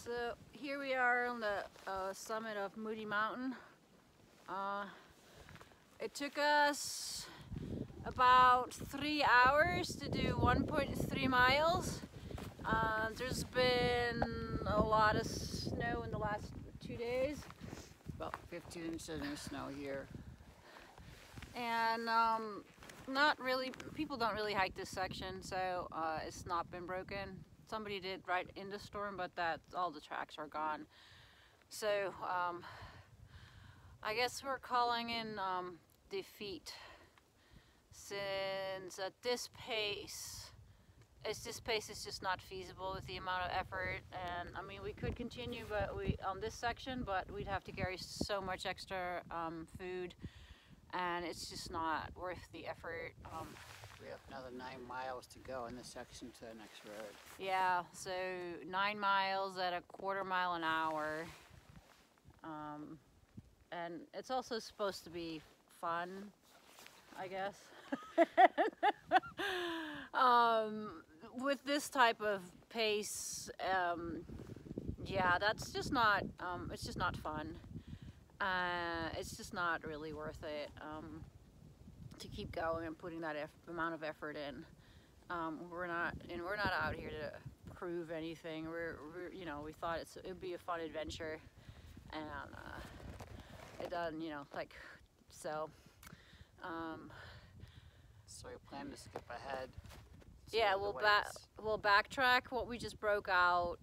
So here we are on the summit of Moody Mountain. It took us about 3 hours to do 1.3 miles. There's been a lot of snow in the last 2 days. About 15 inches of snow here. And not really, people don't really hike this section, so it's not been broken. Somebody did right in the storm, but all the tracks are gone. So I guess we're calling in defeat, since at this pace is just not feasible with the amount of effort. And I mean, we could continue on this section, but we'd have to carry so much extra food, and it's just not worth the effort. We have another 9 miles to go in this section to the next road. Yeah, so 9 miles at a quarter mile an hour. And it's also supposed to be fun, I guess. With this type of pace, yeah, that's just not, it's just not fun. It's just not really worth it to keep going and putting that amount of effort in. We're not out here to prove anything. We're you know, we thought it'd be a fun adventure, and it doesn't, you know, like, so. So we plan to skip ahead. Yeah, we'll backtrack what we just broke out,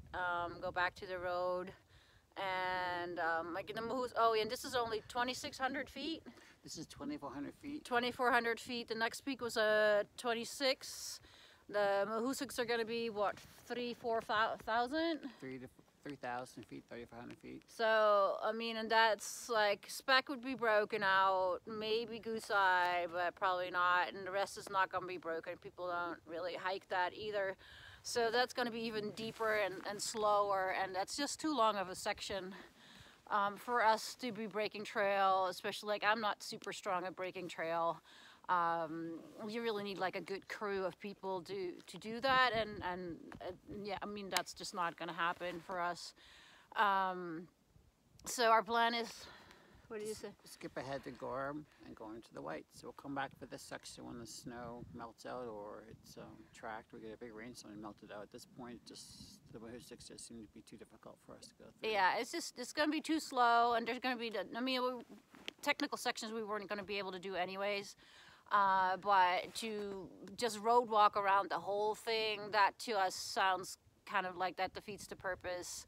go back to the road, and like in the Moose. Oh, and this is only 2,600 feet. This is 2,400 feet. 2,400 feet. The next peak was 26. The Mahoosics are going to be what, 3,000-4,000? 3,000 feet, 3,500 feet. So I mean, and that's like Speck would be broken out, maybe Goose Eye, but probably not. And the rest is not going to be broken. People don't really hike that either. So that's going to be even deeper and slower, and that's just too long of a section for us to be breaking trail, especially, like, I'm not super strong at breaking trail. You really need like a good crew of people to do that, and yeah, I mean, that's just not going to happen for us. So our plan is, what do you say? Skip ahead to Gorham and go into the Whites. So we'll come back for this section when the snow melts out or it's tracked. We get a big rainstorm and melt it out. At this point, just the Mahoosics just seem to be too difficult for us to go through. Yeah, it's going to be too slow, and there's going to be, I mean, technical sections we weren't going to be able to do anyways. But to just road walk around the whole thing, that to us sounds kind of like that defeats the purpose.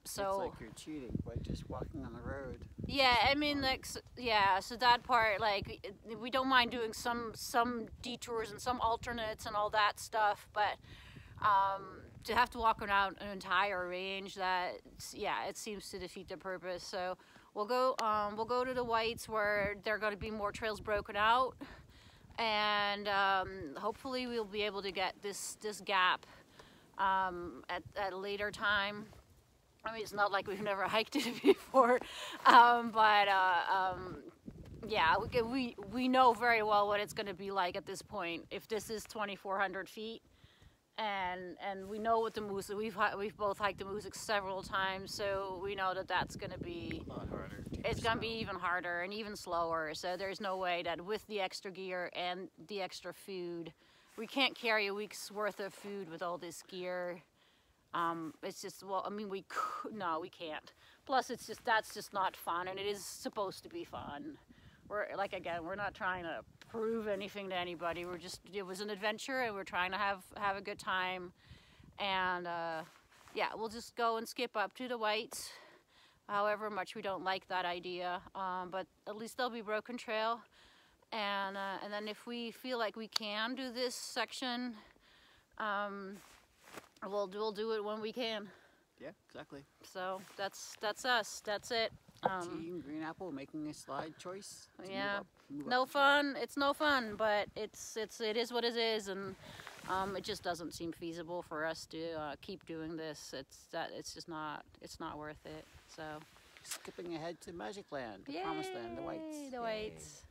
So it's like you're cheating by just walking on the road. Yeah, I mean, like, yeah, so that part, like, we don't mind doing some detours and some alternates and all that stuff, but to have to walk around an entire range, that, yeah, it seems to defeat the purpose. So we'll go to the Whites, where there are going to be more trails broken out, and hopefully we'll be able to get this gap at a later time. I mean, it's not like we've never hiked it before, but yeah, we know very well what it's going to be like at this point. If this is 2,400 feet, and we know what the moose, we've both hiked the Moose several times, so we know that that's going to be a lot harder. It's going to be even harder and even slower. So there's no way that with the extra gear and the extra food, we can't carry a week's worth of food with all this gear. It's just, well, I mean, we can't. Plus, that's just not fun, and it is supposed to be fun. We're not trying to prove anything to anybody. It was an adventure, and we're trying to have a good time. And yeah, we'll just go and skip up to the Whites, however much we don't like that idea. But at least there'll be broken trail. And then if we feel like we can do this section, we'll do it when we can. Yeah, exactly. So that's us. That's it. Team Green Apple making a slide choice. Yeah, no fun. It's no fun, but it is what it is, and it just doesn't seem feasible for us to keep doing this. It's just not worth it. So skipping ahead to Magic Land, the Yay, Promised Land, the Whites. The Whites.